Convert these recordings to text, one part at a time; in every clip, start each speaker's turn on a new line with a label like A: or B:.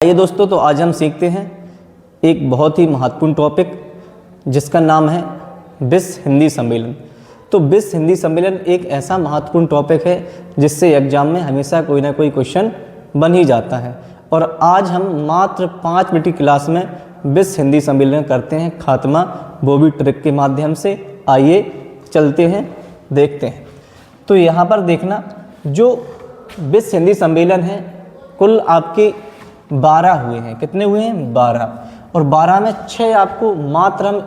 A: आइए दोस्तों, तो आज हम सीखते हैं एक बहुत ही महत्वपूर्ण टॉपिक जिसका नाम है विश्व हिंदी सम्मेलन। तो विश्व हिंदी सम्मेलन एक ऐसा महत्वपूर्ण टॉपिक है जिससे एग्जाम में हमेशा कोई ना कोई क्वेश्चन बन ही जाता है। और आज हम मात्र 5 मिनट की क्लास में विश्व हिंदी सम्मेलन करते हैं खात्मा वो भी ट्रिक के माध्यम से। आइए चलते हैं, देखते हैं। तो यहाँ पर देखना, जो विश्व हिंदी सम्मेलन है कुल आपके 12 हुए हैं। कितने हुए हैं? 12। और 12 में 6 आपको मात्र हम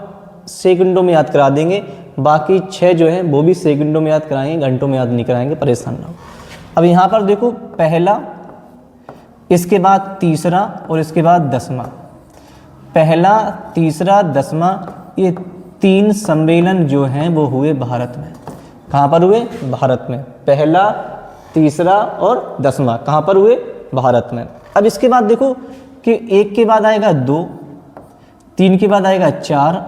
A: सेकंडों में याद करा देंगे, बाकी 6 जो है वो भी सेकंडों में याद कराएंगे, घंटों में याद नहीं कराएंगे, परेशान ना हो। अब यहाँ पर देखो, पहला, इसके बाद तीसरा और इसके बाद 10वां। पहला, तीसरा, 10वां, ये 3 सम्मेलन जो हैं वो हुए भारत में। कहाँ पर हुए? भारत में। पहला, तीसरा और 10वां कहाँ पर हुए? भारत में। अब इसके बाद देखो कि 1 के बाद आएगा 2, 3 के बाद आएगा 4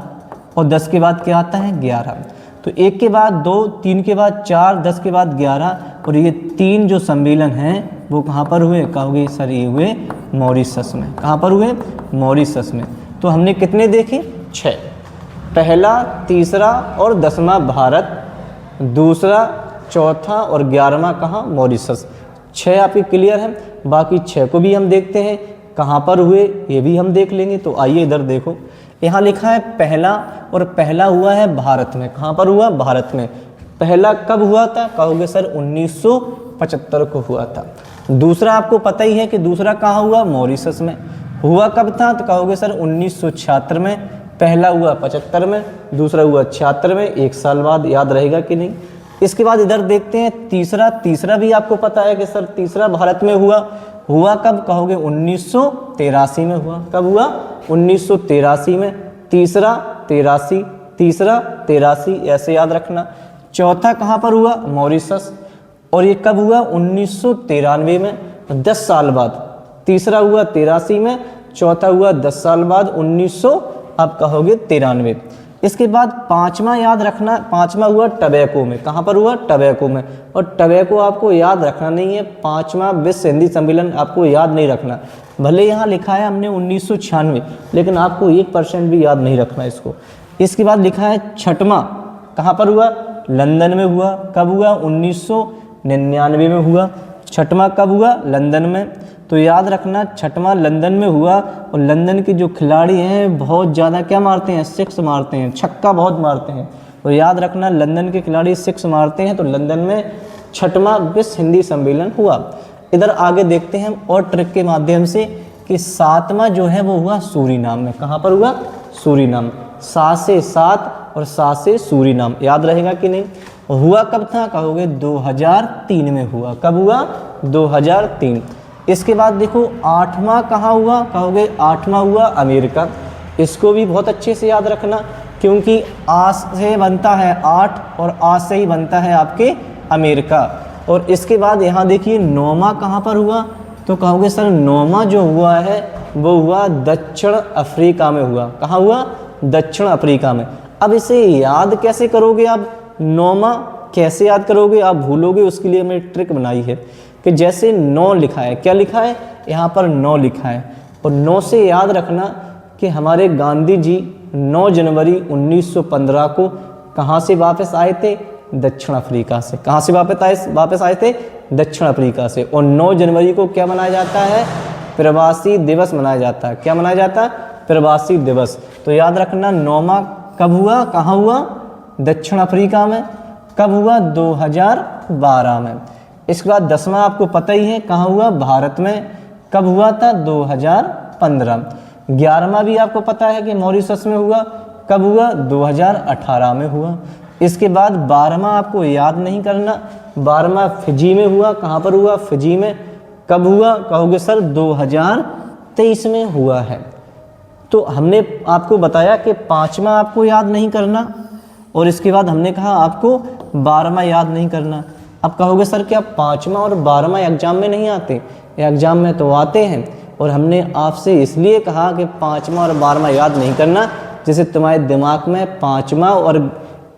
A: और 10 के बाद क्या आता है? 11। तो 1 के बाद 2, 3 के बाद 4, 10 के बाद 11, और ये 3 जो सम्मेलन हैं वो कहाँ पर हुए? कहोगे सर ये हुए मॉरिशस में। कहाँ पर हुए? मॉरिशस में। तो हमने कितने देखे? 6। पहला, तीसरा और 10वां भारत, दूसरा, चौथा और 11वां कहाँ? मॉरिशस। 6 आपके क्लियर है। बाकी 6 को भी हम देखते हैं कहाँ पर हुए, ये भी हम देख लेंगे। तो आइए इधर देखो, यहाँ लिखा है पहला, और पहला हुआ है भारत में। कहाँ पर हुआ? भारत में। पहला कब हुआ था? कहोगे सर 1975 को हुआ था। दूसरा आपको पता ही है कि दूसरा कहाँ हुआ? मॉरिशस में। हुआ कब था? तो कहोगे सर 1976 में। पहला हुआ 75 में, दूसरा हुआ 76 में, 1 साल बाद। याद रहेगा कि नहीं? इसके बाद इधर देखते हैं तीसरा। तीसरा भी आपको पता है कि सर तीसरा भारत में हुआ। हुआ कब? कहोगे 1983 में हुआ। कब हुआ? 1983 में। तीसरा 83, तीसरा 83, ऐसे याद रखना। चौथा कहाँ पर हुआ? मॉरिशस। और ये कब हुआ? 1993 में, 10 साल बाद। तीसरा हुआ 83 में, चौथा हुआ 10 साल बाद, 1900 आप कहोगे 93। इसके बाद 5वां याद रखना, 5वां हुआ टबैको में। कहाँ पर हुआ? टबैको में। और टबैको आपको याद रखना नहीं है, 5वां विश्व हिंदी सम्मेलन आपको याद नहीं रखना। भले यहाँ लिखा है हमने 1996, लेकिन आपको 1% भी याद नहीं रखना इसको। इसके बाद लिखा है 6वां, कहाँ पर हुआ? लंदन में हुआ। कब हुआ? 1999 में हुआ। 6वां कब हुआ? लंदन में। तो याद रखना 6वां लंदन में हुआ। और लंदन के जो खिलाड़ी हैं बहुत ज़्यादा क्या मारते हैं? 6 मारते हैं, छक्का बहुत मारते हैं। तो याद रखना लंदन के खिलाड़ी 6 मारते हैं। तो लंदन में 6वां विश्व हिंदी सम्मेलन हुआ। इधर आगे देखते हैं हम और ट्रिक के माध्यम से कि 7वां जो है वो हुआ सूरीनाम में। कहाँ पर हुआ? सूरीनाम। 7 से 7 और 7 से सूरीनाम। याद रहेगा कि नहीं? हुआ कब था? कहोगे 2003 में हुआ। कब हुआ? 2003। इसके बाद देखो 8वां कहाँ हुआ? कहोगे 8वां हुआ अमेरिका। इसको भी बहुत अच्छे से याद रखना, क्योंकि आ से बनता है 8 और आ से ही बनता है आपके अमेरिका। और इसके बाद यहाँ देखिए 9वां कहाँ पर हुआ? तो कहोगे सर 9वां जो हुआ है वो हुआ दक्षिण अफ्रीका में हुआ। कहाँ हुआ? दक्षिण अफ्रीका में। अब इसे याद कैसे करोगे आप? 9वां कैसे याद करोगे? आप भूलोगे, उसके लिए मैंने ट्रिक बनाई है कि जैसे 9 लिखा है, क्या लिखा है? यहाँ पर 9 लिखा है। और 9 से याद रखना कि हमारे गांधी जी 9 जनवरी 1915 को कहाँ से वापस आए थे? दक्षिण अफ्रीका से। कहाँ से वापस आए थे? दक्षिण अफ्रीका से। और 9 जनवरी को क्या मनाया जाता है? प्रवासी दिवस मनाया जाता है। क्या मनाया जाता है? प्रवासी दिवस। तो याद रखना 9वां कब हुआ? कहाँ हुआ? दक्षिण अफ्रीका में। कब हुआ? 2012 में। इसके बाद 10वां आपको पता ही है कहाँ हुआ? भारत में। कब हुआ था? 2015। 11वां भी आपको पता है कि मॉरिशस में हुआ। कब हुआ? 2018 में हुआ। इसके बाद 12वां आपको याद नहीं करना, 12वां फिजी में हुआ। कहाँ पर हुआ? फिजी में। कब हुआ? कहोगे सर 2023 में हुआ है। तो हमने आपको बताया कि 5वां आपको याद नहीं करना, और इसके बाद हमने कहा आपको 12वां याद नहीं करना। अब कहोगे सर क्या 5वां और 12वां एग्जाम में नहीं आते? एग्जाम में तो आते हैं। और हमने आपसे इसलिए कहा कि 5वां और 12वां याद नहीं करना, जैसे तुम्हारे दिमाग में 5वां और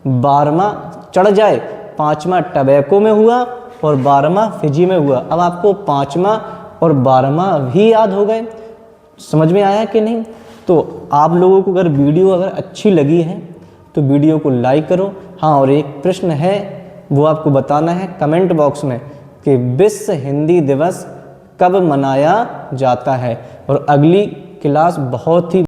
A: 12वां चढ़ जाए। 5वां टबैको में हुआ और 12वां फिजी में हुआ। अब आपको 5वां और 12वां भी याद हो गए। समझ में आया कि नहीं? तो आप लोगों को अगर वीडियो अगर अच्छी लगी है तो वीडियो को लाइक करो। हाँ, और एक प्रश्न है वो आपको बताना है कमेंट बॉक्स में कि विश्व हिंदी दिवस कब मनाया जाता है। और अगली क्लास बहुत ही